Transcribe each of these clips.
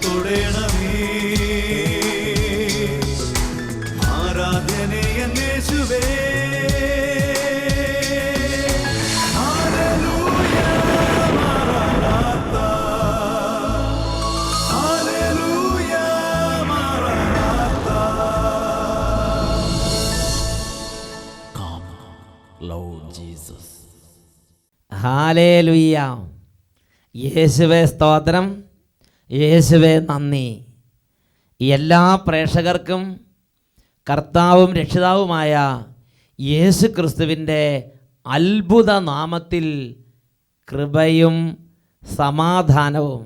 തൊടേണമേ. ആരാധനയ യേശുവേ. ഹല്ലേലൂയ. യേശുവേ സ്തോത്രം, യേശുവേ നന്ദി. എല്ലാ പ്രേക്ഷകർക്കും കർത്താവും രക്ഷിതാവുമായ യേശു ക്രിസ്തുവിൻ്റെ അത്ഭുത നാമത്തിൽ കൃപയും സമാധാനവും.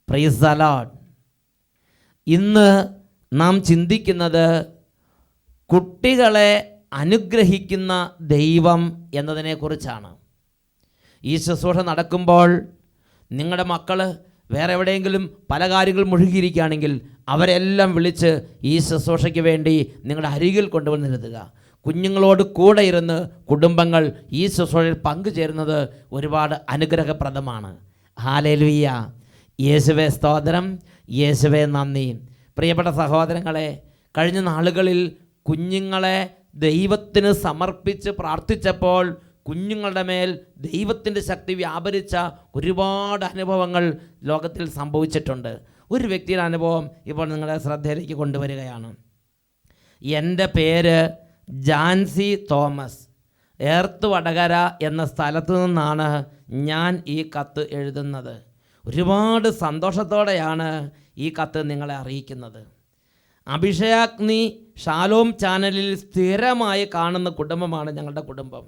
Price the Lord. ഇന്ന് നാം ചിന്തിക്കുന്നത് കുട്ടികളെ അനുഗ്രഹിക്കുന്ന ദൈവം എന്നതിനെക്കുറിച്ചാണ്. ഈ ശുശ്രൂഷ നടക്കുമ്പോൾ നിങ്ങളുടെ മക്കൾ വേറെ എവിടെയെങ്കിലും പല കാര്യങ്ങൾ മുഴുകിയിരിക്കുകയാണെങ്കിൽ അവരെല്ലാം വിളിച്ച് ഈ ശുശ്രൂഷയ്ക്ക് വേണ്ടി നിങ്ങളുടെ അരികിൽ കൊണ്ടുവന്നിരുത്തുക. കുഞ്ഞുങ്ങളോട് കൂടെ ഇരുന്ന് കുടുംബങ്ങൾ ഈ ശുശ്രൂഷയിൽ പങ്കുചേരുന്നത് ഒരുപാട് അനുഗ്രഹപ്രദമാണ്. ഹല്ലേലൂയ. യേശുവേ സ്തോത്രം, യേശുവേ നന്ദി. പ്രിയപ്പെട്ട സഹോദരങ്ങളെ, കഴിഞ്ഞ നാളുകളിൽ കുഞ്ഞുങ്ങളെ ദൈവത്തിന് സമർപ്പിച്ച് പ്രാർത്ഥിച്ചപ്പോൾ കുഞ്ഞുങ്ങളുടെ മേൽ ദൈവത്തിൻ്റെ ശക്തി വ്യാപരിച്ച ഒരുപാട് അനുഭവങ്ങൾ ലോകത്തിൽ സംഭവിച്ചിട്ടുണ്ട്. ഒരു വ്യക്തിയുടെ അനുഭവം ഇപ്പോൾ നിങ്ങളുടെ ശ്രദ്ധയിലേക്ക് കൊണ്ടുവരികയാണ്. എൻ്റെ പേര് ജാൻസി തോമസ്. ഏർത്ത് വടകര എന്ന സ്ഥലത്തു നിന്നാണ് ഞാൻ ഈ കത്ത് എഴുതുന്നത്. ഒരുപാട് സന്തോഷത്തോടെയാണ് ഈ കത്ത് നിങ്ങളെ അറിയിക്കുന്നത്. അഭിഷേകാഗ്നി ഷാലോം ചാനലിൽ സ്ഥിരമായി കാണുന്ന കുടുംബമാണ് ഞങ്ങളുടെ കുടുംബം.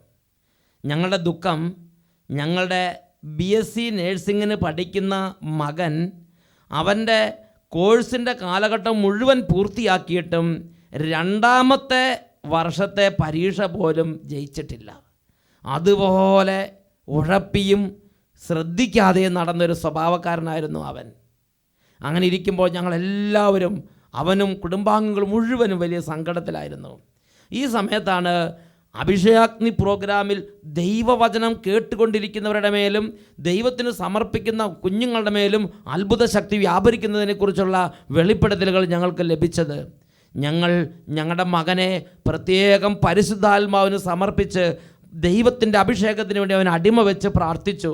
ഞങ്ങളുടെ ദുഃഖം, ഞങ്ങളുടെ BSc നേഴ്സിങ്ങിന് പഠിക്കുന്ന മകൻ അവൻ്റെ കോഴ്സിൻ്റെ കാലഘട്ടം മുഴുവൻ പൂർത്തിയാക്കിയിട്ടും 2ാമത്തെ വർഷത്തെ പരീക്ഷ പോലും ജയിച്ചിട്ടില്ല. അതുപോലെ ഉഴപ്പിയും ശ്രദ്ധിക്കാതെയും നടന്നൊരു സ്വഭാവക്കാരനായിരുന്നു അവൻ. അങ്ങനെ ഇരിക്കുമ്പോൾ ഞങ്ങളെല്ലാവരും, അവനും കുടുംബാംഗങ്ങളും മുഴുവനും വലിയ സങ്കടത്തിലായിരുന്നു. ഈ സമയത്താണ് അഭിഷേകാഗ്നി പ്രോഗ്രാമിൽ ദൈവവചനം കേട്ടുകൊണ്ടിരിക്കുന്നവരുടെ മേലും ദൈവത്തിന് സമർപ്പിക്കുന്ന കുഞ്ഞുങ്ങളുടെ മേലും അത്ഭുത ശക്തി വ്യാപരിക്കുന്നതിനെക്കുറിച്ചുള്ള വെളിപ്പെടുത്തലുകൾ ഞങ്ങൾക്ക് ലഭിച്ചത്. ഞങ്ങളുടെ മകനെ പ്രത്യേകം പരിശുദ്ധാത്മാവിന് സമർപ്പിച്ച് ദൈവത്തിൻ്റെ അഭിഷേകത്തിന് വേണ്ടി അവൻ അടിമ വെച്ച് പ്രാർത്ഥിച്ചു.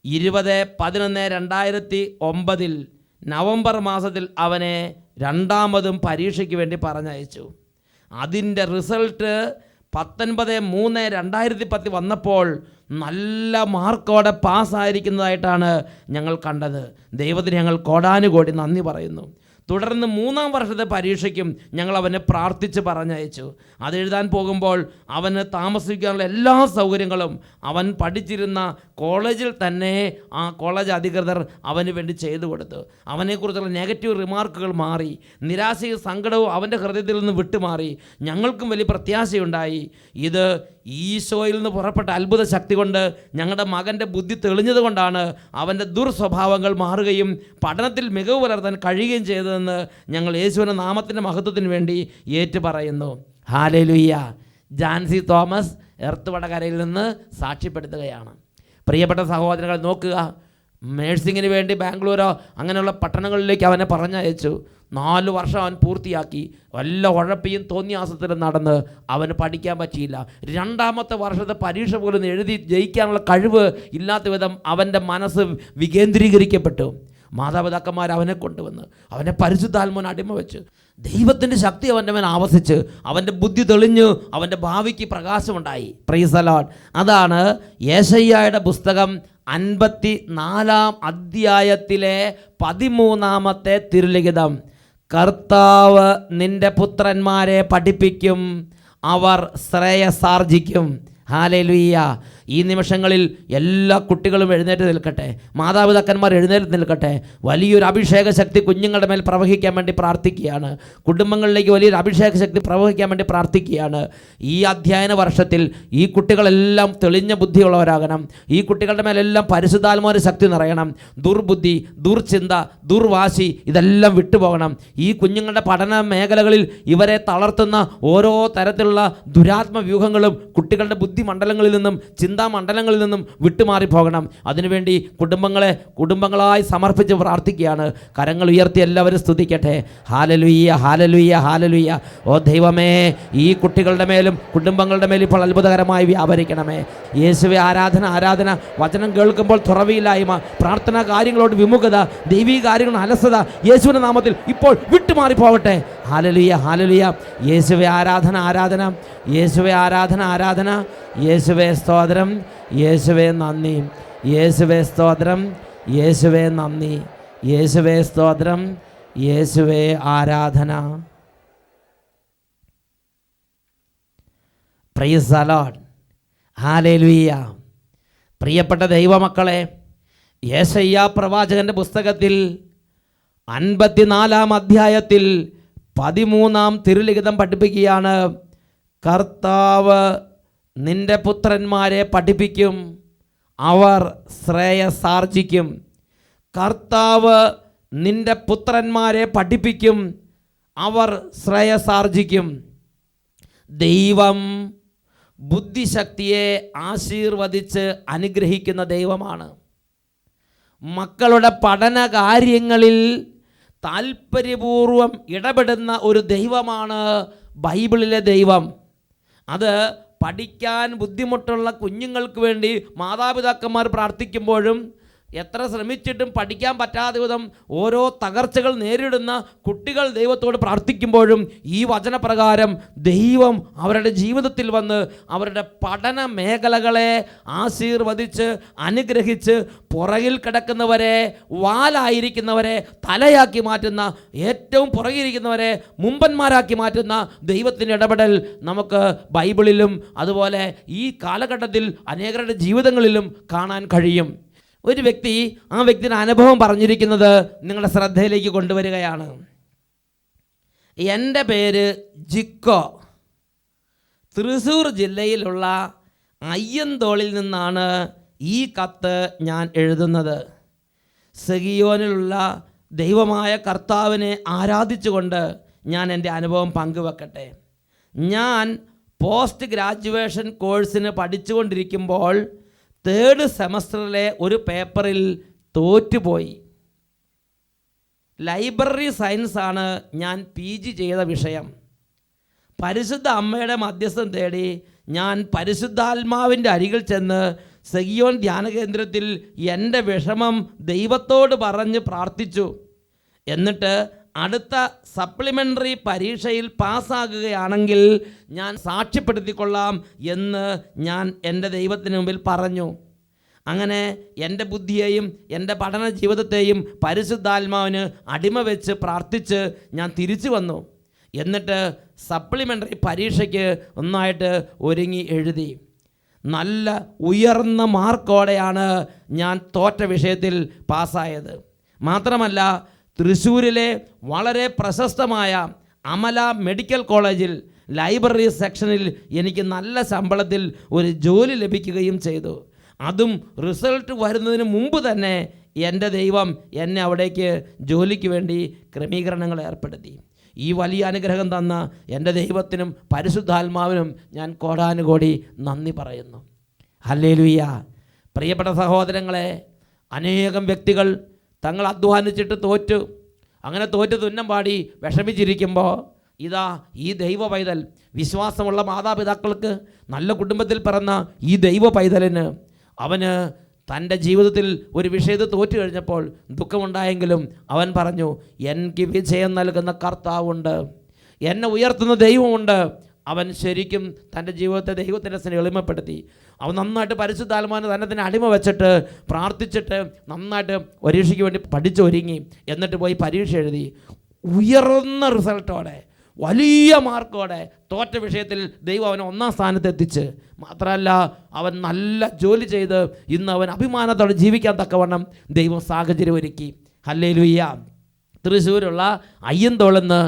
20/11/2009 നവംബർ മാസത്തിൽ അവനെ 2ാമതും പരീക്ഷയ്ക്ക് വേണ്ടി പറഞ്ഞയച്ചു. അതിൻ്റെ റിസൾട്ട് 19/3/2010 വന്നപ്പോൾ നല്ല മാർക്കോടെ പാസ്സായിരിക്കുന്നതായിട്ടാണ് ഞങ്ങൾ കണ്ടത്. ദൈവത്തിന് ഞങ്ങൾ കോടാനുകോടി നന്ദി പറയുന്നു. തുടർന്ന് 3ാം വർഷത്തെ പരീക്ഷയ്ക്കും ഞങ്ങൾ അവനെ പ്രാർത്ഥിച്ച് പറഞ്ഞയച്ചു. അതെഴുതാൻ പോകുമ്പോൾ അവന് താമസിക്കാനുള്ള എല്ലാ സൗകര്യങ്ങളും അവൻ പഠിച്ചിരുന്ന കോളേജിൽ തന്നെ ആ കോളേജ് അധികൃതർ അവന് വേണ്ടി ചെയ്തു കൊടുത്തു. അവനെക്കുറിച്ചുള്ള നെഗറ്റീവ് റിമാർക്കുകൾ മാറി, നിരാശയും സങ്കടവും അവൻ്റെ ഹൃദയത്തിൽ നിന്ന് വിട്ടുമാറി. ഞങ്ങൾക്കും വലിയ പ്രത്യാശയുണ്ടായി. ഇത് ഈശോയിൽ നിന്ന് പുറപ്പെട്ട അത്ഭുത ശക്തി കൊണ്ട് ഞങ്ങളുടെ മകൻ്റെ ബുദ്ധി തെളിഞ്ഞത് കൊണ്ടാണ് അവൻ്റെ ദുർസ്വഭാവങ്ങൾ മാറുകയും പഠനത്തിൽ മികവ് പുലർത്താൻ കഴിയുകയും ചെയ്തതെന്ന് ഞങ്ങൾ യേശുവിൻ്റെ നാമത്തിൻ്റെ മഹത്വത്തിന് വേണ്ടി ഏറ്റുപറയുന്നു. ഹല്ലേലൂയ. ജാൻസി തോമസ് എർത്ത് വടകരയിൽ നിന്ന് സാക്ഷ്യപ്പെടുത്തുകയാണ്. പ്രിയപ്പെട്ട സഹോദരങ്ങൾ, നോക്കുക, നേഴ്സിങ്ങിന് വേണ്ടി ബാംഗ്ലൂരോ അങ്ങനെയുള്ള പട്ടണങ്ങളിലേക്ക് അവനെ പറഞ്ഞയച്ചു. 4 വർഷം അവൻ പൂർത്തിയാക്കി. വല്ല ഉഴപ്പിയും തോന്നിയാസത്തിലും നടന്ന് അവന് പഠിക്കാൻ പറ്റിയില്ല. 2ാമത്തെ വർഷത്തെ പരീക്ഷ പോലും എഴുതി ജയിക്കാനുള്ള കഴിവ് ഇല്ലാത്ത വിധം അവൻ്റെ മനസ്സ് വികേന്ദ്രീകരിക്കപ്പെട്ടു. മാതാപിതാക്കന്മാർ അവനെ കൊണ്ടുവന്ന് അവനെ പരിശുദ്ധാത്മാവിന് അടിമ വെച്ച് ദൈവത്തിൻ്റെ ശക്തി അവൻ്റെ മേൽ ആവസിച്ച് അവൻ്റെ ബുദ്ധി തെളിഞ്ഞു, അവൻ്റെ ഭാവിക്ക് പ്രകാശമുണ്ടായി. Price the Lord. അതാണ് യെശയ്യായുടെ പുസ്തകം 54-ാം അധ്യായത്തിലെ 13ാമത്തെ തിരുലിഖിതം. കർത്താവ് നിൻ്റെ പുത്രന്മാരെ പഠിപ്പിക്കും, അവർ ശ്രേയസാർജിക്കും. ഹല്ലേലൂയ. ഈ നിമിഷങ്ങളിൽ എല്ലാ കുട്ടികളും എഴുന്നേറ്റ് നിൽക്കട്ടെ, മാതാപിതാക്കന്മാർ എഴുന്നേറ്റ് നിൽക്കട്ടെ. വലിയൊരു അഭിഷേക ശക്തി കുഞ്ഞുങ്ങളുടെ മേൽ പ്രവഹിക്കാൻ വേണ്ടി പ്രാർത്ഥിക്കുകയാണ്. കുടുംബങ്ങളിലേക്ക് വലിയൊരു അഭിഷേക ശക്തി പ്രവഹിക്കാൻ വേണ്ടി പ്രാർത്ഥിക്കുകയാണ്. ഈ അധ്യയന വർഷത്തിൽ ഈ കുട്ടികളെല്ലാം തെളിഞ്ഞ ബുദ്ധിയുള്ളവരാകണം. ഈ കുട്ടികളുടെ മേലെല്ലാം പരിശുദ്ധാത്മാവിന്റെ ശക്തി നിറയണം. ദുർബുദ്ധി, ദുർചിന്ത, ദുർവാശി ഇതെല്ലാം വിട്ടുപോകണം. ഈ കുഞ്ഞുങ്ങളുടെ പഠന മേഖലകളിൽ ഇവരെ തളർത്തുന്ന ഓരോ തരത്തിലുള്ള ദുരാത്മ വ്യൂഹങ്ങളും കുട്ടികളുടെ ബുദ്ധിമണ്ഡലങ്ങളിൽ നിന്നും ചിന്താമണ്ഡലങ്ങളിൽ നിന്നും വിട്ടുമാറി പോകണം. അതിനുവേണ്ടി കുടുംബങ്ങളായി സമർപ്പിച്ച് പ്രാർത്ഥിക്കുകയാണ്. കരങ്ങൾ ഉയർത്തി എല്ലാവരും സ്തുതിക്കട്ടെ. ഹാലലുയ്യ, ഹാലലുയ്യ, ഹാലലുയ്യ. ഓ ദൈവമേ, ഈ കുട്ടികളുടെ മേലും കുടുംബങ്ങളുടെ മേലും ഇപ്പോൾ അത്ഭുതകരമായി വ്യാപരിക്കണമേ. യേശുവേ, ആരാധന, ആരാധന. വചനം കേൾക്കുമ്പോൾ തുറവിയില്ലായ്മ, പ്രാർത്ഥനാ കാര്യങ്ങളോട് വിമുഖത, ദൈവീക കാര്യങ്ങൾ അലസത യേശുവിൻ്റെ നാമത്തിൽ ഇപ്പോൾ വിട്ടുമാറി പോകട്ടെ. ഹാലലുയ്യ, ഹാലലുയ്യ. യേശുവേ, ആരാധന, ആരാധന. യേശുവേ, ആരാധന, ആരാധന. യേശുവേ സ്തോത്രം, യേശുവേ നന്ദി, യേശുവേ സ്തോത്രം, യേശുവേ നന്ദി, യേശുവേ സ്തോത്രം, യേശുവേ ആരാധന. Praise the Lord. ഹല്ലേലൂയ. പ്രിയപ്പെട്ട ദൈവമക്കളെ, യെശയ്യാ പ്രവാചകന്റെ പുസ്തകത്തിൽ 54-ാം അധ്യായത്തിൽ 13-ാം തിരുലിഖിതം പഠിപ്പിക്കുകയാണ്. കർത്താവ് നിന്റെ പുത്രന്മാരെ പഠിപ്പിക്കും, അവർ ശ്രേയസാർജിക്കും. കർത്താവ് നിന്റെ പുത്രന്മാരെ പഠിപ്പിക്കും, അവർ ശ്രേയസാർജിക്കും. ദൈവം ബുദ്ധിശക്തിയെ ആശീർവദിച്ച് അനുഗ്രഹിക്കുന്ന ദൈവമാണ്. മക്കളുടെ പഠന കാര്യങ്ങളിൽ താല്പര്യപൂർവം ഇടപെടുന്ന ഒരു ദൈവമാണ് ബൈബിളിലെ ദൈവം. അത് പഠിക്കാൻ ബുദ്ധിമുട്ടുള്ള കുഞ്ഞുങ്ങൾക്ക് വേണ്ടി മാതാപിതാക്കന്മാർ പ്രാർത്ഥിക്കുമ്പോഴും എത്ര ശ്രമിച്ചിട്ടും പഠിക്കാൻ പറ്റാതെ വിധം ഓരോ തകർച്ചകൾ നേരിടുന്ന കുട്ടികൾ ദൈവത്തോട് പ്രാർത്ഥിക്കുമ്പോഴും ഈ വചനപ്രകാരം ദൈവം അവരുടെ ജീവിതത്തിൽ വന്ന് അവരുടെ പഠന മേഖലകളെ ആശീർവദിച്ച് അനുഗ്രഹിച്ച് പുറകിൽ കിടക്കുന്നവരെ, വാലായിരിക്കുന്നവരെ തലയാക്കി മാറ്റുന്ന, ഏറ്റവും പുറകിരിക്കുന്നവരെ മുമ്പന്മാരാക്കി മാറ്റുന്ന ദൈവത്തിൻ്റെ ഇടപെടൽ നമുക്ക് ബൈബിളിലും അതുപോലെ ഈ കാലഘട്ടത്തിൽ അനേകരുടെ ജീവിതങ്ങളിലും കാണാൻ കഴിയും. ഒരു വ്യക്തി ആ വ്യക്തിയുടെ അനുഭവം പറഞ്ഞിരിക്കുന്നത് നിങ്ങളുടെ ശ്രദ്ധയിലേക്ക് കൊണ്ടുവരികയാണ്. എൻ്റെ പേര് ജിക്കോ. തൃശ്ശൂർ ജില്ലയിലുള്ള അയ്യന്തോളിൽ നിന്നാണ് ഈ കത്ത് ഞാൻ എഴുതുന്നത്. സിഹിയോനിലുള്ള ദൈവമായ കർത്താവിനെ ആരാധിച്ചുകൊണ്ട് ഞാൻ എൻ്റെ അനുഭവം പങ്കുവെക്കട്ടെ. ഞാൻ പോസ്റ്റ് ഗ്രാജുവേഷൻ കോഴ്സിന് പഠിച്ചുകൊണ്ടിരിക്കുമ്പോൾ 3rd സെമസ്റ്ററിലെ ഒരു പേപ്പറിൽ തോറ്റുപോയി. ലൈബ്രറി സയൻസാണ് ഞാൻ PG ചെയ്ത വിഷയം. പരിശുദ്ധ അമ്മയുടെ മധ്യസ്ഥം തേടി ഞാൻ പരിശുദ്ധാത്മാവിൻ്റെ അരികിൽ ചെന്ന് സിഹിയോൻ ധ്യാന കേന്ദ്രത്തിൽ എൻ്റെ വിഷമം ദൈവത്തോട് പറഞ്ഞ് പ്രാർത്ഥിച്ചു. എന്നിട്ട് അടുത്ത സപ്ലിമെൻ്ററി പരീക്ഷയിൽ പാസ്സാകുകയാണെങ്കിൽ ഞാൻ സാക്ഷ്യപ്പെടുത്തിക്കൊള്ളാം എന്ന് ഞാൻ എൻ്റെ ദൈവത്തിന് മുമ്പിൽ പറഞ്ഞു. അങ്ങനെ എൻ്റെ ബുദ്ധിയെയും എൻ്റെ പഠന ജീവിതത്തെയും പരിശുദ്ധാത്മാവിന് അടിമ വെച്ച് പ്രാർത്ഥിച്ച് ഞാൻ തിരിച്ചു വന്നു. എന്നിട്ട് സപ്ലിമെൻ്ററി പരീക്ഷയ്ക്ക് ഒന്നായിട്ട് ഒരുങ്ങി എഴുതി. നല്ല ഉയർന്ന മാർക്കോടെയാണ് ഞാൻ തോറ്റ വിഷയത്തിൽ പാസ്സായത്. മാത്രമല്ല, തൃശ്ശൂരിലെ വളരെ പ്രശസ്തമായ അമല മെഡിക്കൽ കോളേജിൽ ലൈബ്രറി സെക്ഷനിൽ എനിക്ക് നല്ല ശമ്പളത്തിൽ ഒരു ജോലി ലഭിക്കുകയും ചെയ്തു. അതും റിസൾട്ട് വരുന്നതിന് മുമ്പ് തന്നെ എൻ്റെ ദൈവം എന്നെ അവിടേക്ക് ജോലിക്ക് വേണ്ടി ക്രമീകരണങ്ങൾ ഏർപ്പെടുത്തി. ഈ വലിയ അനുഗ്രഹം തന്ന എൻ്റെ ദൈവത്തിനും പരിശുദ്ധാത്മാവിനും ഞാൻ കോടാനുകോടി നന്ദി പറയുന്നു. ഹല്ലേലൂയ. പ്രിയപ്പെട്ട സഹോദരങ്ങളെ, അനേകം വ്യക്തികൾ തങ്ങൾ അധ്വാനിച്ചിട്ട് തോറ്റു, അങ്ങനെ തോറ്റ് തുന്നം പാടി വിഷമിച്ചിരിക്കുമ്പോൾ ഇതാ ഈ ദൈവ പൈതൽ, വിശ്വാസമുള്ള മാതാപിതാക്കൾക്ക്, നല്ല കുടുംബത്തിൽ പിറന്ന ഈ ദൈവ പൈതലിന് അവന് തൻ്റെ ജീവിതത്തിൽ ഒരു വിഷയത്തിൽ തോറ്റു കഴിഞ്ഞപ്പോൾ ദുഃഖമുണ്ടായെങ്കിലും അവൻ പറഞ്ഞു, എനിക്ക് വിജയം നൽകുന്ന കർത്താവുണ്ട്, എന്നെ ഉയർത്തുന്ന ദൈവമുണ്ട്. അവൻ ശരിക്കും തൻ്റെ ജീവിതത്തെ ദൈവത്തിൻ്റെ സ്നേഹം എളിമപ്പെടുത്തി. അവൻ നന്നായിട്ട് പരിശുദ്ധാത്മാവിനെ തന്നെ അടിമ വെച്ചിട്ട് പ്രാർത്ഥിച്ചിട്ട് നന്നായിട്ട് പരീക്ഷയ്ക്ക് വേണ്ടി പഠിച്ചൊരുങ്ങി. എന്നിട്ട് പോയി പരീക്ഷ എഴുതി. ഉയർന്ന റിസൾട്ടോടെ, വലിയ മാർക്കോടെ തോറ്റ വിഷയത്തിൽ ദൈവം അവനെ 1ാം സ്ഥാനത്ത് എത്തിച്ച്. മാത്രമല്ല, അവൻ നല്ല ജോലി ചെയ്ത് ഇന്ന് അവൻ അഭിമാനത്തോടെ ജീവിക്കാൻ തക്കവണ്ണം ദൈവം സാഹചര്യം ഒരുക്കി. ഹല്ലേലൂയ. തൃശ്ശൂരുള്ള അയ്യന്തോളെന്ന്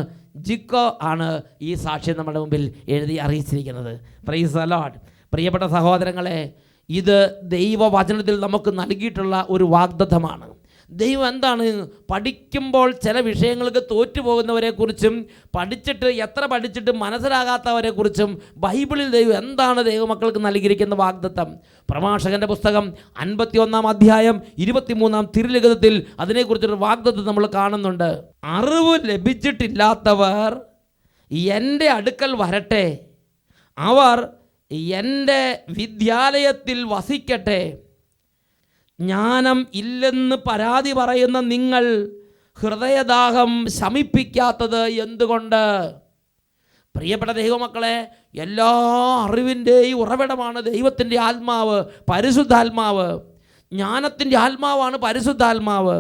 ജിക്കോ ആണ് ഈ സാക്ഷ്യം നമ്മുടെ മുമ്പിൽ എഴുതി അറിയിച്ചിരിക്കുന്നത്. Price the Lord. പ്രിയപ്പെട്ട സഹോദരങ്ങളെ, ഇത് ദൈവവചനത്തിൽ നമുക്ക് നൽകിയിട്ടുള്ള ഒരു വാഗ്ദത്തമാണ്. ദൈവം എന്താണ് പഠിക്കുമ്പോൾ ചില വിഷയങ്ങൾക്ക് തോറ്റുപോകുന്നവരെക്കുറിച്ചും എത്ര പഠിച്ചിട്ടും മനസ്സിലാകാത്തവരെക്കുറിച്ചും ബൈബിളിൽ ദൈവം എന്താണ് ദൈവമക്കൾക്ക് നൽകിയിരിക്കുന്ന വാഗ്ദത്തം? പ്രഭാഷകൻ്റെ പുസ്തകം 51 അധ്യായം 23 തിരുലിഖിതത്തിൽ അതിനെക്കുറിച്ചൊരു വാഗ്ദത്തം നമ്മൾ കാണുന്നുണ്ട്. അറിവ് ലഭിച്ചിട്ടില്ലാത്തവർ എൻ്റെ അടുക്കൽ വരട്ടെ, അവർ എൻ്റെ വിദ്യാലയത്തിൽ വസിക്കട്ടെ. ജ്ഞാനം ഇല്ലെന്ന് പരാതി പറയുന്ന നിങ്ങൾ ഹൃദയദാഹം ശമിപ്പിക്കാത്തത് എന്തുകൊണ്ട്? പ്രിയപ്പെട്ട ദൈവമക്കളെ, എല്ലാ അറിവിൻ്റെയും ഉറവിടമാണ് ദൈവത്തിൻ്റെ ആത്മാവ്, പരിശുദ്ധാത്മാവ്. ജ്ഞാനത്തിൻ്റെ ആത്മാവാണ് പരിശുദ്ധാത്മാവ്.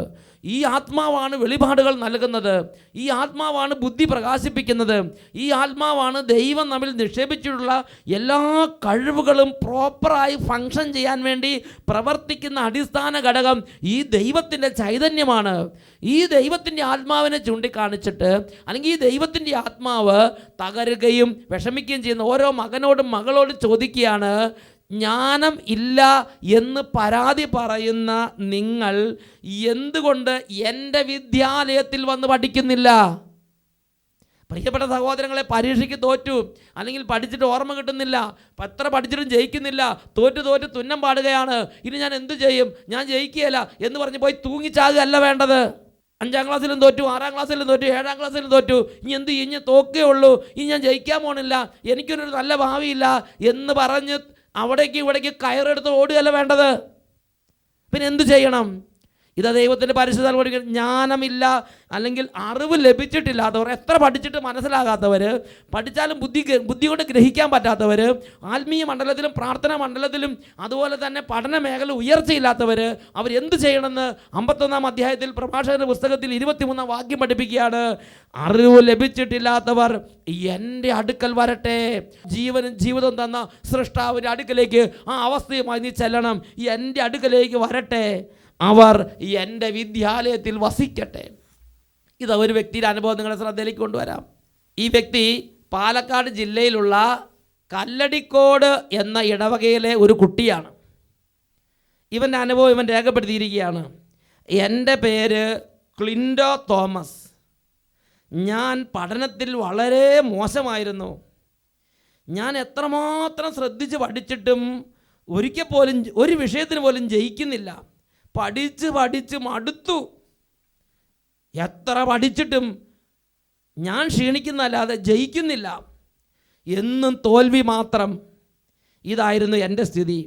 ഈ ആത്മാവാണ് വെളിപാടുകൾ നൽകുന്നത്. ഈ ആത്മാവാണ് ബുദ്ധി പ്രകാശിപ്പിക്കുന്നത്. ഈ ആത്മാവാണ് ദൈവം നമ്മിൽ നിക്ഷേപിച്ചിട്ടുള്ള എല്ലാ കഴിവുകളും പ്രോപ്പറായി ഫങ്ഷൻ ചെയ്യാൻ വേണ്ടി പ്രവർത്തിക്കുന്ന അടിസ്ഥാന ഘടകം ഈ ദൈവത്തിൻ്റെ ചൈതന്യമാണ്. ഈ ദൈവത്തിൻ്റെ ആത്മാവിനെ ചൂണ്ടിക്കാണിച്ചിട്ട്, അല്ലെങ്കിൽ ഈ ദൈവത്തിൻ്റെ ആത്മാവ് തകരുകയും വിഷമിക്കുകയും ചെയ്യുന്ന ഓരോ മകനോടും മകളോടും ചോദിക്കുകയാണ്, ജ്ഞാനം ഇല്ല എന്ന് പരാതി പറയുന്ന നിങ്ങൾ എന്തുകൊണ്ട് എൻ്റെ വിദ്യാലയത്തിൽ വന്ന് പഠിക്കുന്നില്ല? പ്രിയപ്പെട്ട സഹോദരങ്ങളെ, പരീക്ഷയ്ക്ക് തോറ്റു, അല്ലെങ്കിൽ പഠിച്ചിട്ട് ഓർമ്മ കിട്ടുന്നില്ല, എത്ര പഠിച്ചിട്ടും ജയിക്കുന്നില്ല, തോറ്റ് തുന്നം പാടുകയാണ്. ഇനി ഞാൻ എന്തു ചെയ്യും, ഞാൻ ജയിക്കുകയില്ല എന്ന് പറഞ്ഞ് പോയി തൂങ്ങിച്ചാകുകയല്ല വേണ്ടത്. 5ാം ക്ലാസ്സിലും തോറ്റു, 6ാം ക്ലാസ്സിലും തോറ്റു, 7ാം ക്ലാസ്സിലും തോറ്റു, ഇനി എന്ത് ചെയ്യും, ഇനി തോക്കേ ഉള്ളൂ, ഇനി ഞാൻ ജയിക്കാൻ പോണില്ല, എനിക്കൊരു നല്ല ഭാവിയില്ല എന്ന് പറഞ്ഞ് അവിടേക്ക് ഇവിടേക്ക് കയറെടുത്ത് ഓടുകയല്ല വേണ്ടത്. പിന്നെ എന്തു ചെയ്യണം? ഇതാ ദൈവത്തിൻ്റെ പരിശുദ്ധാത്മാവ്. ജ്ഞാനമില്ല, അല്ലെങ്കിൽ അറിവ് ലഭിച്ചിട്ടില്ലാത്തവർ, എത്ര പഠിച്ചിട്ട് മനസ്സിലാകാത്തവർ, പഠിച്ചാലും ബുദ്ധി കൊണ്ട് ഗ്രഹിക്കാൻ പറ്റാത്തവർ, ആത്മീയ മണ്ഡലത്തിലും പ്രാർത്ഥനാ മണ്ഡലത്തിലും അതുപോലെ തന്നെ പഠന മേഖല ഉയർച്ചയില്ലാത്തവർ, അവരെന്ത് ചെയ്യണമെന്ന് 51 അധ്യായത്തിൽ പ്രഭാഷകന്റെ പുസ്തകത്തിൽ 23 വാക്യം പഠിപ്പിക്കുകയാണ്. അറിവ് ലഭിച്ചിട്ടില്ലാത്തവർ എൻ്റെ അടുക്കൽ വരട്ടെ. ജീവനും ജീവിതം തന്ന സൃഷ്ടാവിൻ്റെ അടുക്കലേക്ക് ആ അവസ്ഥയുമായി നീ ചെല്ലണം. എൻ്റെ അടുക്കലേക്ക് വരട്ടെ, അവർ എൻ്റെ വിദ്യാലയത്തിൽ വസിക്കട്ടെ. ഇത് ഒരു വ്യക്തിയുടെ അനുഭവം നിങ്ങളുടെ ശ്രദ്ധയിലേക്ക് കൊണ്ടുവരാം. ഈ വ്യക്തി പാലക്കാട് ജില്ലയിലുള്ള കല്ലടിക്കോട് എന്ന ഇടവകയിലെ ഒരു കുട്ടിയാണ്. ഇവൻ്റെ അനുഭവം ഇവൻ രേഖപ്പെടുത്തിയിരിക്കുകയാണ്. എൻ്റെ പേര് ക്ലിൻഡോ തോമസ്. ഞാൻ പഠനത്തിൽ വളരെ മോശമായിരുന്നു. ഞാൻ എത്രമാത്രം ശ്രദ്ധിച്ച് പഠിച്ചിട്ടും ഒരിക്കൽ പോലും ഒരു വിഷയത്തിന് പോലും ജയിക്കുന്നില്ല. പഠിച്ച് മടുത്തു. എത്ര പഠിച്ചിട്ടും ഞാൻ ക്ഷീണിക്കുന്നല്ലാതെ ജയിക്കുന്നില്ല. എന്നും തോൽവി മാത്രം. ഇതായിരുന്നു എൻ്റെ സ്ഥിതി.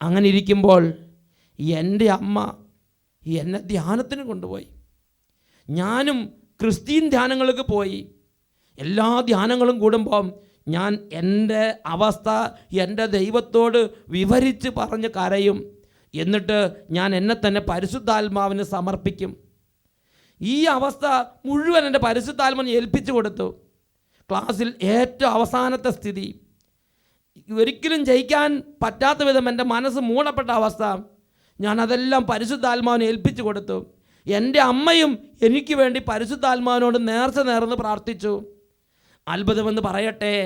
അങ്ങനെ ഇരിക്കുമ്പോൾ എൻ്റെ അമ്മ എന്നെ ധ്യാനത്തിന് കൊണ്ടുപോയി. ഞാനും ക്രിസ്ത്യൻ ധ്യാനങ്ങൾക്ക് പോയി. എല്ലാ ധ്യാനങ്ങളും കൂടുമ്പോൾ ഞാൻ എൻ്റെ അവസ്ഥ എൻ്റെ ദൈവത്തോട് വിവരിച്ച് പറഞ്ഞ് കരയും. എന്നിട്ട് ഞാൻ എന്നെ തന്നെ പരിശുദ്ധാത്മാവിന് സമർപ്പിക്കും. ഈ അവസ്ഥ മുഴുവൻ എൻ്റെ പരിശുദ്ധാത്മാവിനെ ഏൽപ്പിച്ചു കൊടുത്തു. ക്ലാസ്സിൽ ഏറ്റവും അവസാനത്തെ സ്ഥിതി, ഒരിക്കലും ജയിക്കാൻ പറ്റാത്ത വിധം എൻ്റെ മനസ്സ് മൂടപ്പെട്ട അവസ്ഥ, ഞാനതെല്ലാം പരിശുദ്ധാത്മാവിനെ ഏൽപ്പിച്ചു കൊടുത്തു. എൻ്റെ അമ്മയും എനിക്ക് വേണ്ടി പരിശുദ്ധാത്മാവിനോട് നേർന്ന് പ്രാർത്ഥിച്ചു. അത്ഭുതമെന്ന് പറയട്ടെ,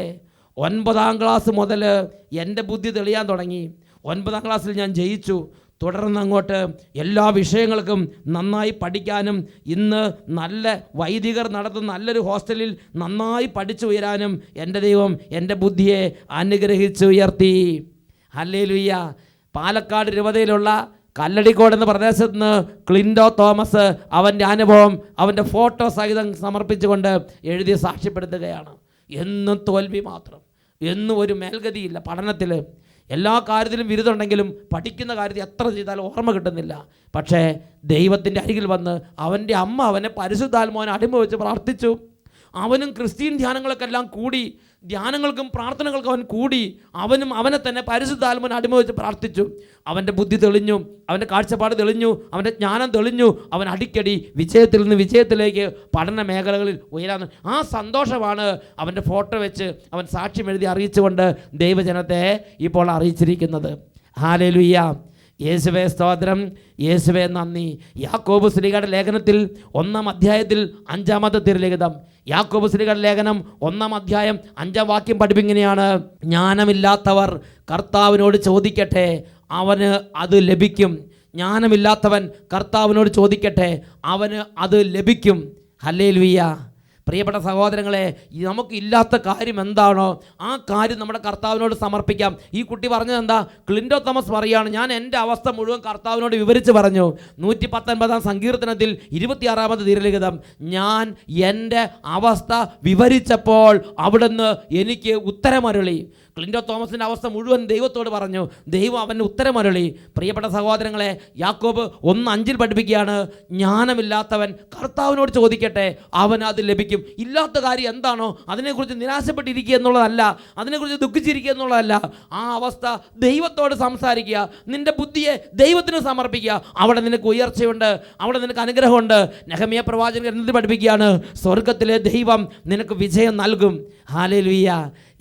9ാം ക്ലാസ് മുതൽ എൻ്റെ ബുദ്ധി തെളിയാൻ തുടങ്ങി. 9ാം ക്ലാസ്സിൽ ഞാൻ ജയിച്ചു. തുടർന്ന് അങ്ങോട്ട് എല്ലാ വിഷയങ്ങൾക്കും നന്നായി പഠിക്കാനും, ഇന്ന് നല്ല വൈദികർ നടത്തുന്ന നല്ലൊരു ഹോസ്റ്റലിൽ നന്നായി പഠിച്ചുയരാനും എൻ്റെ ദൈവം എൻ്റെ ബുദ്ധിയെ അനുഗ്രഹിച്ച് ഉയർത്തി. ഹല്ലേലൂയ. പാലക്കാട് രൂപതയിലുള്ള കല്ലടിക്കോട് എന്ന പ്രദേശത്ത് നിന്ന് ക്ലിൻഡോ തോമസ് അവൻ്റെ അനുഭവം അവൻ്റെ ഫോട്ടോ സഹിതം സമർപ്പിച്ചുകൊണ്ട് എഴുതി സാക്ഷ്യപ്പെടുത്തുകയാണ്. എന്നും തോൽവി മാത്രം, എന്നും ഒരു മേൽഗതിയില്ല. പഠനത്തിൽ എല്ലാ കാര്യത്തിലും ബിരുദമുണ്ടെങ്കിലും പഠിക്കുന്ന കാര്യത്തിൽ എത്ര ചെയ്താലും ഓർമ്മ കിട്ടുന്നില്ല. പക്ഷേ ദൈവത്തിൻ്റെ അരികിൽ വന്ന് അവൻ്റെ അമ്മ അവനെ പരിശുദ്ധാത്മാവിനെ അടിമവെച്ച് പ്രാർത്ഥിച്ചു. അവനും ക്രിസ്ത്യൻ ധ്യാനങ്ങൾക്കെല്ലാം കൂടി, ധ്യാനങ്ങൾക്കും പ്രാർത്ഥനകൾക്കും അവൻ കൂടി. അവനെ തന്നെ പരിശുദ്ധാത്മാവിനെ അടിമവെച്ച് പ്രാർത്ഥിച്ചു. അവൻ്റെ ബുദ്ധി തെളിഞ്ഞു, അവൻ്റെ കാഴ്ചപ്പാട് തെളിഞ്ഞു, അവൻ്റെ ജ്ഞാനം തെളിഞ്ഞു. അവൻ അടിക്കടി വിജയത്തിൽ നിന്ന് വിജയത്തിലേക്ക് പഠന മേഖലകളിൽ ഉയരാൻ. ആ സന്തോഷമാണ് അവൻ്റെ ഫോട്ടോ വെച്ച് അവൻ സാക്ഷ്യം എഴുതി അറിയിച്ചുകൊണ്ട് ദൈവജനത്തെ ഇപ്പോൾ അറിയിച്ചിരിക്കുന്നത്. ഹല്ലേലൂയ. യേശുവേ സ്തോത്രം, യേശുവേ നന്ദി. യാക്കോബ് ശ്ലീഹയുടെ ലേഖനത്തിൽ 1-ാം അധ്യായത്തിൽ 5-ാമത്തെ തിരുലിഖിതം, യാക്കോബ് ശ്ലീഹയുടെ ലേഖനം 1-ാം അധ്യായം 5-ാം വാക്യം പഠിപ്പിങ്ങനെയാണ്: ജ്ഞാനമില്ലാത്തവർ കർത്താവിനോട് ചോദിക്കട്ടെ, അവന് അത് ലഭിക്കും. ജ്ഞാനമില്ലാത്തവൻ കർത്താവിനോട് ചോദിക്കട്ടെ, അവന് അത് ലഭിക്കും. ഹല്ലേലൂയ. പ്രിയപ്പെട്ട സഹോദരങ്ങളെ, നമുക്ക് ഇല്ലാത്ത കാര്യം എന്താണോ ആ കാര്യം നമ്മുടെ കർത്താവിനോട് സമർപ്പിക്കാം. ഈ കുട്ടി പറഞ്ഞത് എന്താ? ക്ലിൻഡോ തോമസ് പറയുകയാണ്, ഞാൻ എൻ്റെ അവസ്ഥ മുഴുവൻ കർത്താവിനോട് വിവരിച്ച് പറഞ്ഞു. 119 സങ്കീർത്തനത്തിൽ 26 തിരുലിഖിതം, ഞാൻ എൻ്റെ അവസ്ഥ വിവരിച്ചപ്പോൾ അവിടുന്ന് എനിക്ക് ഉത്തരമരുളി. ക്ലിൻഡോ തോമസിൻ്റെ അവസ്ഥ മുഴുവൻ ദൈവത്തോട് പറഞ്ഞു, ദൈവം അവന് ഉത്തരമരുളി. പ്രിയപ്പെട്ട സഹോദരങ്ങളെ, യാക്കോബ് 1:5 പഠിപ്പിക്കുകയാണ്, ജ്ഞാനമില്ലാത്തവൻ കർത്താവിനോട് ചോദിക്കട്ടെ, അവന് അത് ലഭിക്കും. ഇല്ലാത്ത കാര്യം എന്താണോ അതിനെക്കുറിച്ച് നിരാശപ്പെട്ടിരിക്കുക എന്നുള്ളതല്ല, അതിനെക്കുറിച്ച് ദുഃഖിച്ചിരിക്കുക എന്നുള്ളതല്ല. ആ അവസ്ഥ ദൈവത്തോട് സംസാരിക്കുക, നിന്റെ ബുദ്ധിയെ ദൈവത്തിന് സമർപ്പിക്കുക. അവിടെ നിനക്ക് ഉയർച്ചയുണ്ട്, അവിടെ നിനക്ക് അനുഗ്രഹമുണ്ട്. നെഹമ്യാ പ്രവാചകൻ എന്ത് പഠിപ്പിക്കുകയാണ്? സ്വർഗത്തിലെ ദൈവം നിനക്ക് വിജയം നൽകും. ഹല്ലേലൂയ.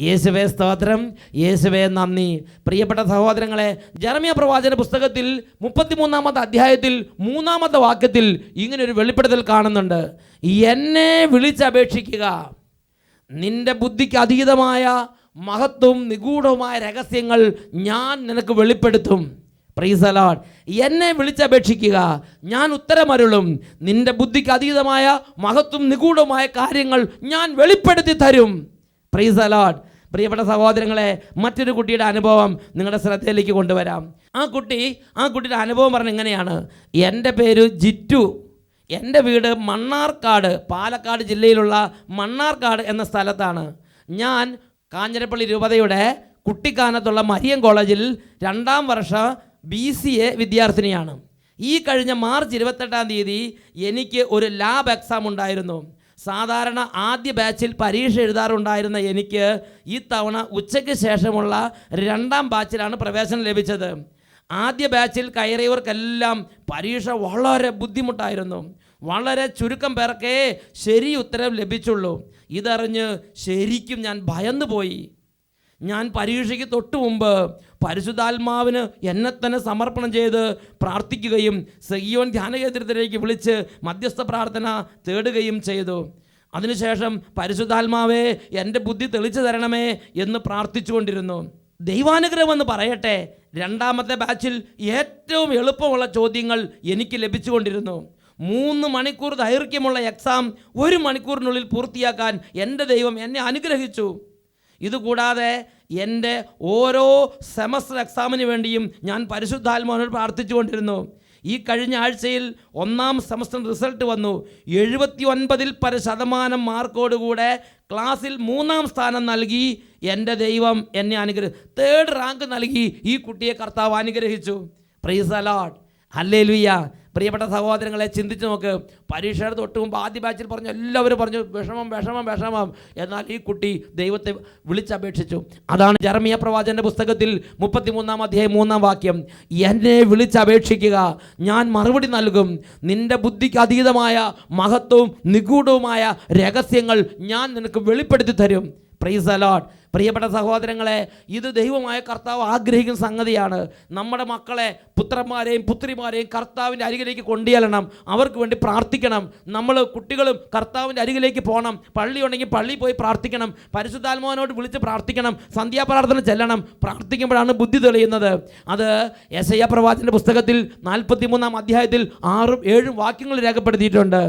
യേശുവേ സ്തോത്രം, യേശുവേ നന്ദി. പ്രിയപ്പെട്ട സഹോദരങ്ങളെ, ജെറമ്യാ പ്രവാചന പുസ്തകത്തിൽ 33 അധ്യായത്തിൽ 3 വാക്യത്തിൽ ഇങ്ങനൊരു വെളിപ്പെടുത്തൽ കാണുന്നുണ്ട്. എന്നെ വിളിച്ചപേക്ഷിക്കുക, നിന്റെ ബുദ്ധിക്ക് അതീതമായ മഹത്വവും നിഗൂഢവുമായ രഹസ്യങ്ങൾ ഞാൻ നിനക്ക് വെളിപ്പെടുത്തും. Price the Lord. എന്നെ വിളിച്ചപേക്ഷിക്കുക, ഞാൻ ഉത്തരമരുളും. നിന്റെ ബുദ്ധിക്ക് അതീതമായ മഹത്വവും നിഗൂഢവുമായ കാര്യങ്ങൾ ഞാൻ വെളിപ്പെടുത്തി തരും. Price the Lord. പ്രിയപ്പെട്ട സഹോദരങ്ങളെ, മറ്റൊരു കുട്ടിയുടെ അനുഭവം നിങ്ങളുടെ ശ്രദ്ധയിലേക്ക് കൊണ്ടുവരാം. ആ കുട്ടിയുടെ അനുഭവം പറഞ്ഞ ഇങ്ങനെയാണ്. എൻ്റെ പേര് ജിറ്റു, എൻ്റെ വീട് മണ്ണാർക്കാട്, പാലക്കാട് ജില്ലയിലുള്ള മണ്ണാർക്കാട് എന്ന സ്ഥലത്താണ്. ഞാൻ കാഞ്ഞിരപ്പള്ളി രൂപതയുടെ കുട്ടിക്കാനത്തുള്ള മരിയൻ കോളേജിൽ 2ാം വർഷ BCA വിദ്യാർത്ഥിനിയാണ്. ഈ കഴിഞ്ഞ മാർച്ച് 28 എനിക്ക് ഒരു ലാബ് എക്സാം ഉണ്ടായിരുന്നു. സാധാരണ ആദ്യ ബാച്ചിൽ പരീക്ഷ എഴുതാറുണ്ടായിരുന്ന എനിക്ക് ഈ തവണ ഉച്ചയ്ക്ക് ശേഷമുള്ള 2ാം ബാച്ചിലാണ് പ്രവേശനം ലഭിച്ചത്. ആദ്യ ബാച്ചിൽ കയറിയവർക്കെല്ലാം പരീക്ഷ വളരെ ബുദ്ധിമുട്ടായിരുന്നു. വളരെ ചുരുക്കം പേർക്കേ ശരി ഉത്തരം ലഭിച്ചുള്ളൂ. ഇതറിഞ്ഞ് ശരിക്കും ഞാൻ ഭയന്നു പോയി. ഞാൻ പരീക്ഷയ്ക്ക് തൊട്ടു മുമ്പ് പരിശുദ്ധാത്മാവിന് എന്നെ തന്നെ സമർപ്പണം ചെയ്ത് പ്രാർത്ഥിക്കുകയും സഗിയോൻ ധ്യാനകേന്ദ്രത്തിലേക്ക് വിളിച്ച് മധ്യസ്ഥ പ്രാർത്ഥന തേടുകയും ചെയ്തു. അതിനുശേഷം പരിശുദ്ധാത്മാവേ, എൻ്റെ ബുദ്ധി തെളിച്ചു തരണമേ എന്ന് പ്രാർത്ഥിച്ചുകൊണ്ടിരുന്നു. ദൈവാനുഗ്രഹം എന്ന് പറയട്ടെ, 2ാമത്തെ ബാച്ചിൽ ഏറ്റവും എളുപ്പമുള്ള ചോദ്യങ്ങൾ എനിക്ക് ലഭിച്ചുകൊണ്ടിരുന്നു. 3 മണിക്കൂർ ദൈർഘ്യമുള്ള എക്സാം 1 മണിക്കൂറിനുള്ളിൽ പൂർത്തിയാക്കാൻ എൻ്റെ ദൈവം എന്നെ അനുഗ്രഹിച്ചു. ഇതുകൂടാതെ എൻ്റെ ഓരോ സെമസ്റ്റർ എക്സാമിന് വേണ്ടിയും ഞാൻ പരിശുദ്ധാത്മാവിനോട് പ്രാർത്ഥിച്ചുകൊണ്ടിരുന്നു. ഈ കഴിഞ്ഞ ആഴ്ചയിൽ 1ാം സെമസ്റ്റർ റിസൾട്ട് വന്നു. 79% മാർക്കോടുകൂടെ ക്ലാസ്സിൽ 3ാം സ്ഥാനം നൽകി എൻ്റെ ദൈവം എന്നെ 3rd റാങ്ക് നൽകി ഈ കുട്ടിയെ കർത്താവ് അനുഗ്രഹിച്ചു. Price the Lord. ഹല്ലേലൂയ. പ്രിയപ്പെട്ട സഹോദരങ്ങളെ, ചിന്തിച്ച് നോക്ക്. പരീക്ഷയുടെ തൊട്ട് മുമ്പ് ആദ്യ ബാച്ചിൽ പറഞ്ഞു, എല്ലാവരും പറഞ്ഞു വിഷമം. എന്നാൽ ഈ കുട്ടി ദൈവത്തെ വിളിച്ചപേക്ഷിച്ചു. അതാണ് ജെറമ്യാ പ്രവാചകന്റെ പുസ്തകത്തിൽ 33 അധ്യായം 3 വാക്യം, എന്നെ വിളിച്ചപേക്ഷിക്കുക, ഞാൻ മറുപടി നൽകും. നിന്റെ ബുദ്ധിക്ക് അതീതമായ മഹത്വവും നിഗൂഢവുമായ രഹസ്യങ്ങൾ ഞാൻ നിനക്ക് വെളിപ്പെടുത്തി തരും. Price the Lord. പ്രിയപ്പെട്ട സഹോദരങ്ങളെ, ഇത് ദൈവമായ കർത്താവ് ആഗ്രഹിക്കുന്ന സംഗതിയാണ്. നമ്മുടെ മക്കളെ, പുത്രന്മാരെയും പുത്രിമാരെയും കർത്താവിൻ്റെ അരികിലേക്ക് കൊണ്ടുചെല്ലണം. അവർക്ക് വേണ്ടി പ്രാർത്ഥിക്കണം. നമ്മൾ കുട്ടികളും കർത്താവിൻ്റെ അരികിലേക്ക് പോകണം. പള്ളി ഉണ്ടെങ്കിൽ പള്ളിയിൽ പോയി പ്രാർത്ഥിക്കണം. പരിശുദ്ധാത്മാവിനോട് വിളിച്ച് പ്രാർത്ഥിക്കണം. സന്ധ്യാപ്രാർത്ഥന ചെല്ലണം. പ്രാർത്ഥിക്കുമ്പോഴാണ് ബുദ്ധി തെളിയുന്നത്. അത് യെശയ്യാ പ്രവാചകന്റെ പുസ്തകത്തിൽ 43 അധ്യായത്തിൽ 6-7 വാക്യങ്ങൾ രേഖപ്പെടുത്തിയിട്ടുണ്ട്.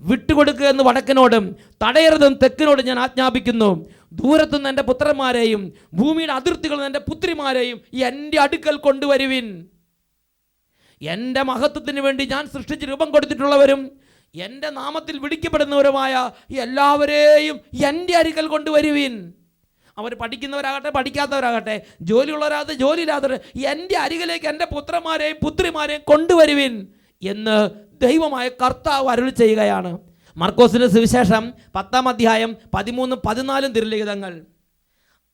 വിട്ടുകൊടുക്കുക എന്ന് വടക്കനോടും തടയരുതെന്ന് തെക്കിനോടും ഞാൻ ആജ്ഞാപിക്കുന്നു. ദൂരത്തുനിന്ന് എൻ്റെ പുത്രന്മാരെയും ഭൂമിയുടെ അതിർത്തികളിൽ നിന്ന് എൻ്റെ പുത്രിമാരെയും എൻ്റെ അടുക്കൽ കൊണ്ടുവരുവിൻ. എൻ്റെ മഹത്വത്തിന് വേണ്ടി ഞാൻ സൃഷ്ടിച്ച് രൂപം കൊടുത്തിട്ടുള്ളവരും എൻ്റെ നാമത്തിൽ വിളിക്കപ്പെടുന്നവരുമായ എല്ലാവരെയും എൻ്റെ അരികൽ കൊണ്ടുവരുവിൻ. അവർ പഠിക്കുന്നവരാകട്ടെ പഠിക്കാത്തവരാകട്ടെ, ജോലിയുള്ളവരാകട്ടെ ജോലിയില്ലാത്തവർ, എൻ്റെ അരികിലേക്ക് എൻ്റെ പുത്രന്മാരെയും പുത്രിമാരെയും കൊണ്ടുവരുവിൻ എന്ന് ദൈവമായ കർത്താവ് അരുളി ചെയ്യുകയാണ്. മർക്കോസിന്റെ സുവിശേഷം 10-ാം അധ്യായം 13-14 തിരുലിഖിതങ്ങൾ.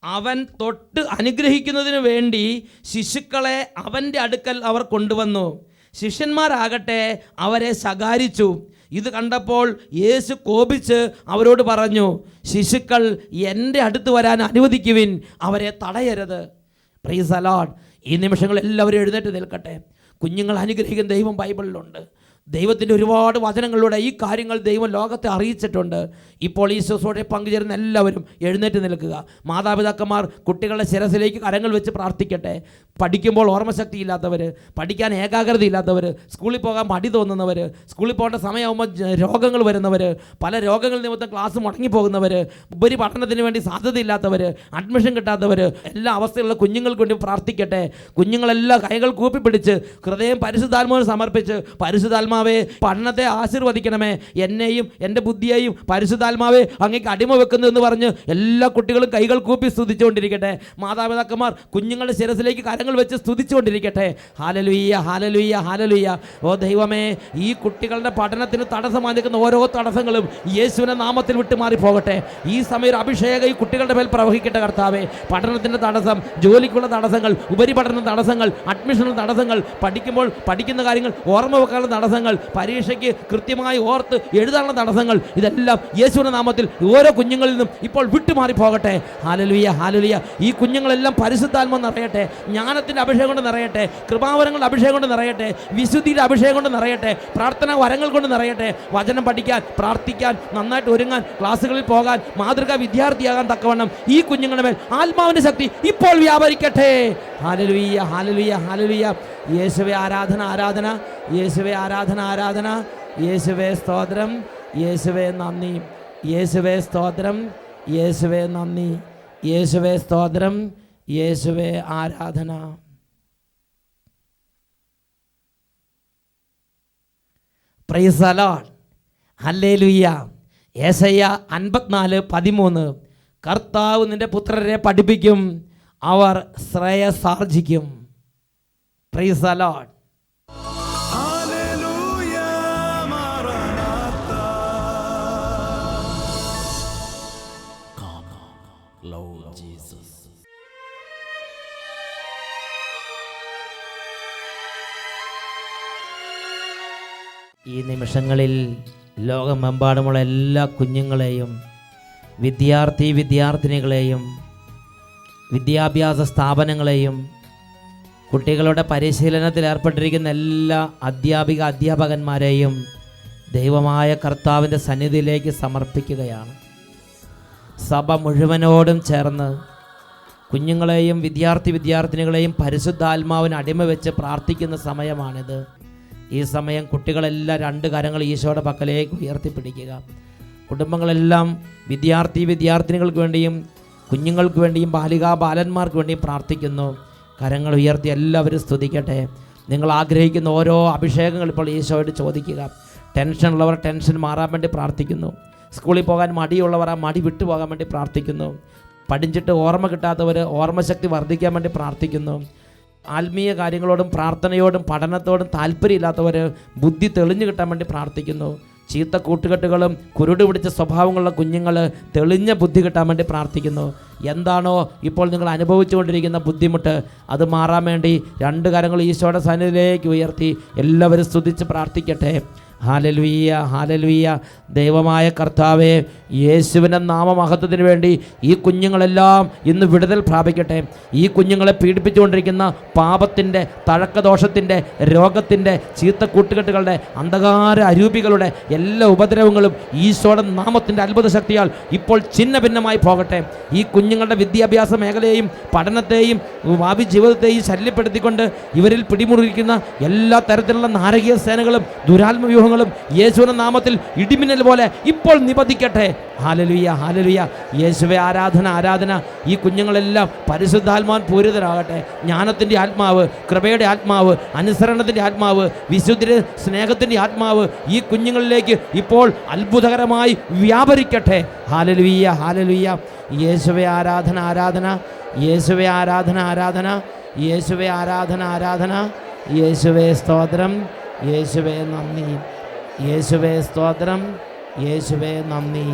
അവൻ തൊട്ട് അനുഗ്രഹിക്കുന്നതിന് വേണ്ടി ശിശുക്കളെ അവൻ്റെ അടുക്കൽ അവർ കൊണ്ടുവന്നു. ശിഷ്യന്മാരാകട്ടെ അവരെ ശകാരിച്ചു. ഇത് കണ്ടപ്പോൾ യേശു കോപിച്ച് അവരോട് പറഞ്ഞു, ശിശുക്കൾ എൻ്റെ അടുത്ത് വരാൻ അനുവദിക്കുവിൻ, അവരെ തടയരുത്. Price the Lord. ഈ നിമിഷങ്ങൾ എല്ലാവരും എഴുന്നേറ്റ് നിൽക്കട്ടെ. കുഞ്ഞുങ്ങൾ അനുഗ്രഹിക്കുന്ന ദൈവം ബൈബിളിലുണ്ട്. ദൈവത്തിൻ്റെ ഒരുപാട് വചനങ്ങളിലൂടെ ഈ കാര്യങ്ങൾ ദൈവം ലോകത്തെ അറിയിച്ചിട്ടുണ്ട്. ഇപ്പോൾ ഈ ശുശ്രൂഷയിൽ പങ്കുചേരുന്ന എല്ലാവരും എഴുന്നേറ്റ് നിൽക്കുക. മാതാപിതാക്കന്മാർ കുട്ടികളുടെ ശിരസിലേക്ക് കരങ്ങൾ വെച്ച് പ്രാർത്ഥിക്കട്ടെ. പഠിക്കുമ്പോൾ ഓർമ്മശക്തി ഇല്ലാത്തവർ, പഠിക്കാൻ ഏകാഗ്രത ഇല്ലാത്തവർ, സ്കൂളിൽ പോകാൻ മടി തോന്നുന്നവർ, സ്കൂളിൽ പോകേണ്ട സമയമാകുമ്പോൾ രോഗങ്ങൾ വരുന്നവർ, പല രോഗങ്ങൾ നിമിത്തം ക്ലാസ് മുടങ്ങിപ്പോകുന്നവർ, ഉപരിപഠനത്തിന് വേണ്ടി സാധ്യതയില്ലാത്തവർ, അഡ്മിഷൻ കിട്ടാത്തവർ, എല്ലാ അവസ്ഥയിലുള്ള കുഞ്ഞുങ്ങൾക്ക് വേണ്ടി പ്രാർത്ഥിക്കട്ടെ. കുഞ്ഞുങ്ങളെല്ലാം കൈകൾ കൂപ്പിപ്പിടിച്ച് ഹൃദയം പരിശുദ്ധാത്മാവിന് സമർപ്പിച്ച്, പരിശുദ്ധാത്മാവേ പഠനത്തെ ആശീർവദിക്കണമേ, എന്നെയും എൻ്റെ ബുദ്ധിയെയും പരിശുദ്ധാത്മാവേ അങ്ങേക്ക് അടിമ വെക്കുന്നു എന്ന് പറഞ്ഞ് എല്ലാ കുട്ടികളും കൈകൾ കൂപ്പി സ്തുതിച്ചുകൊണ്ടിരിക്കട്ടെ. മാതാപിതാക്കന്മാർ കുഞ്ഞുങ്ങളുടെ ശിരസിലേക്ക് കരങ്ങൾ വെച്ച് സ്തുതിച്ചുകൊണ്ടിരിക്കട്ടെ. Hallelujah, hallelujah, hallelujah. ഓ ദൈവമേ, ഈ കുട്ടികളുടെ പഠനത്തിന് തടസ്സമായി നിൽക്കുന്ന ഓരോ തടസ്സങ്ങളും യേശുവിൻ്റെ നാമത്തിൽ വിട്ടുമാറി പോകട്ടെ. ഈ സമയം ഒരു അഭിഷേകം ഈ കുട്ടികളുടെ മേൽ പ്രവഹിക്കട്ടെ കർത്താവേ. പഠനത്തിൻ്റെ തടസ്സം, ജോലിക്കുള്ള തടസ്സങ്ങൾ, ഉപരിപഠന തടസ്സങ്ങൾ, അഡ്മിഷനുള്ള തടസ്സങ്ങൾ, പഠിക്കുമ്പോൾ പഠിക്കുന്ന കാര്യങ്ങൾ ഓർമ്മ വെക്കാനുള്ള തടസ്സങ്ങൾ, പരീക്ഷയ്ക്ക് കൃത്യമായി ഓർത്ത് എഴുതാനുള്ള തടസ്സങ്ങൾ, ഇതെല്ലാം യേശുവിൻ്റെ നാമത്തിൽ ഓരോ കുഞ്ഞുങ്ങളിൽ നിന്നും ഇപ്പോൾ വിട്ടുമാറി പോകട്ടെ. Hallelujah, hallelujah. ഈ കുഞ്ഞുങ്ങളെല്ലാം പരിശുദ്ധാത്മ നിറയട്ടെ, ജ്ഞാനത്തിൻ്റെ അഭിഷേകം കൊണ്ട് നിറയട്ടെ, കൃപാവരങ്ങളുടെ അഭിഷേകം കൊണ്ട് നിറയട്ടെ, വിശുദ്ധിയുടെ അഭിഷേകം കൊണ്ട് നിറയട്ടെ, പ്രാർത്ഥനാ വരങ്ങൾ കൊണ്ട് നിറയട്ടെ. വചനം പഠിക്കാൻ, പ്രാർത്ഥിക്കാൻ, നന്നായിട്ട് ഒരുങ്ങാൻ, ക്ലാസ്സുകളിൽ പോകാൻ, മാതൃകാ വിദ്യാർത്ഥിയാകാൻ തക്കവണ്ണം ഈ കുഞ്ഞുങ്ങളുടെ മേൽ ആത്മാവിൻ്റെ ശക്തി ഇപ്പോൾ വ്യാപരിക്കട്ടെ. Hallelujah, hallelujah, hallelujah. യേശുവേ ആരാധന, ആരാധന. യേശുവേ ആരാധന, ആരാധന. യേശുവേ സ്തോത്രം, യേശുവേ നന്ദി. യേശുവേ സ്തോത്രം, യേശുവേ നന്ദി. യേശുവേ സ്തോത്രം, യേശുവേ ആരാധന. Praise the Lord. ഹല്ലേലൂയ. യെശയ്യാ 54:13. കർത്താവ് നിന്റെ പുത്രരെ പഠിപ്പിക്കും, അവർ ശ്രേയസ്സാർജിക്കും. Praise the Lord. ഹല്ലേലൂയ, മാറാനാത്ത. Lord Jesus. ഈ നിമിഷങ്ങളിൽ ലോകമെമ്പാടുമുള്ള എല്ലാ കുഞ്ഞുങ്ങളെയും, വിദ്യാർത്ഥിനികളെയും, വിദ്യാഭ്യാസ സ്ഥാപനങ്ങളെയും, കുട്ടികളുടെ പരിശീലനത്തിൽ ഏർപ്പെട്ടിരിക്കുന്ന എല്ലാ അധ്യാപകന്മാരെയും ദൈവമായ കർത്താവിൻ്റെ സന്നിധിയിലേക്ക് സമർപ്പിക്കുകയാണ്. സഭ മുഴുവനോടും ചേർന്ന് കുഞ്ഞുങ്ങളെയും വിദ്യാർത്ഥിനികളെയും പരിശുദ്ധാത്മാവിന് അടിമ വെച്ച് പ്രാർത്ഥിക്കുന്ന സമയമാണിത്. ഈ സമയം കുട്ടികളെല്ലാം രണ്ട് കരങ്ങൾ ഈശോയുടെ പക്കലേക്ക് ഉയർത്തിപ്പിടിക്കുക. കുടുംബങ്ങളെല്ലാം വിദ്യാർത്ഥിനികൾക്ക് വേണ്ടിയും കുഞ്ഞുങ്ങൾക്ക് വേണ്ടിയും ബാലന്മാർക്ക് വേണ്ടിയും പ്രാർത്ഥിക്കുന്നു. കരങ്ങൾ ഉയർത്തി എല്ലാവരും സ്തുതിക്കട്ടെ. നിങ്ങൾ ആഗ്രഹിക്കുന്ന ഓരോ അഭിഷേകങ്ങൾ ഇപ്പോൾ ഈശോയോട് ചോദിക്കുക. ടെൻഷനുള്ളവർ ടെൻഷൻ മാറാൻ വേണ്ടി പ്രാർത്ഥിക്കുന്നു. സ്കൂളിൽ പോകാൻ മടിയുള്ളവർ ആ മടി വിട്ടുപോകാൻ വേണ്ടി പ്രാർത്ഥിക്കുന്നു. പഠിച്ചിട്ട് ഓർമ്മ കിട്ടാത്തവർ ഓർമ്മശക്തി വർദ്ധിക്കാൻ വേണ്ടി പ്രാർത്ഥിക്കുന്നു. ആത്മീയ കാര്യങ്ങളോടും പ്രാർത്ഥനയോടും പഠനത്തോടും താല്പര്യമില്ലാത്തവർ ബുദ്ധി തെളിഞ്ഞു കിട്ടാൻ വേണ്ടി പ്രാർത്ഥിക്കുന്നു. ചീത്ത കൂട്ടുകെട്ടുകളും കുരുട് പിടിച്ച സ്വഭാവങ്ങളുള്ള കുഞ്ഞുങ്ങൾ തെളിഞ്ഞ ബുദ്ധി കിട്ടാൻ വേണ്ടി പ്രാർത്ഥിക്കുന്നു. എന്താണോ ഇപ്പോൾ നിങ്ങൾ അനുഭവിച്ചുകൊണ്ടിരിക്കുന്ന ബുദ്ധിമുട്ട്, അത് മാറാൻ വേണ്ടി രണ്ട് കരങ്ങൾ ഈശോയുടെ സന്നിധിയിലേക്ക് ഉയർത്തി എല്ലാവരും സ്തുതിച്ച് പ്രാർത്ഥിക്കട്ടെ. Hallelujah, hallelujah. ദൈവമായ കർത്താവേ, യേശുവിൻ്റെ നാമമഹത്വത്തിന് വേണ്ടി ഈ കുഞ്ഞുങ്ങളെല്ലാം ഇന്ന് വിടുതൽ പ്രാപിക്കട്ടെ. ഈ കുഞ്ഞുങ്ങളെ പീഡിപ്പിച്ചുകൊണ്ടിരിക്കുന്ന പാപത്തിൻ്റെ, തഴക്കദോഷത്തിൻ്റെ, രോഗത്തിൻ്റെ, ചീത്ത കൂട്ടുകെട്ടുകളുടെ, അന്ധകാര അരൂപികളുടെ എല്ലാ ഉപദ്രവങ്ങളും ഈശോയുടെ നാമത്തിൻ്റെ അത്ഭുത ശക്തിയാൽ ഇപ്പോൾ ഛിന്ന ഭിന്നമായി പോകട്ടെ. ഈ കുഞ്ഞുങ്ങളുടെ വിദ്യാഭ്യാസ മേഖലയെയും പഠനത്തെയും ഭാവി ജീവിതത്തെയും ശല്യപ്പെടുത്തിക്കൊണ്ട് ഇവരിൽ പിടിമുറുകിക്കുന്ന എല്ലാ തരത്തിലുള്ള നാരകീയ സേനകളും ദുരാത്മവ്യൂഹങ്ങളും യേശുവിന്റെ നാമത്തിൽ ഇടിമിന്നൽ പോലെ ഇപ്പോൾ നിബന്ധിക്കട്ടെ. Hallelujah, hallelujah. യേശുവേ ആരാധന, ആരാധന. ഈ കുഞ്ഞുങ്ങളെല്ലാം പരിശുദ്ധാത്മാൻ പൂരിതരാകട്ടെ. ജ്ഞാനത്തിൻ്റെ ആത്മാവ്, കൃപയുടെ ആത്മാവ്, അനുസരണത്തിൻ്റെ ആത്മാവ്, വിശുദ്ധ സ്നേഹത്തിൻ്റെ ആത്മാവ് ഈ കുഞ്ഞുങ്ങളിലേക്ക് ഇപ്പോൾ അത്ഭുതകരമായി വ്യാപരിക്കട്ടെ. Hallelujah, hallelujah. യേശുവേ ആരാധന, ആരാധന. യേശുവേ ആരാധന, ആരാധന. യേശുവേ ആരാധന, ആരാധന. യേശുവേ സ്തോത്രം, യേശുവേ നന്ദി. യേശുവേ സ്തോത്രം, യേശുവേ നന്ദി.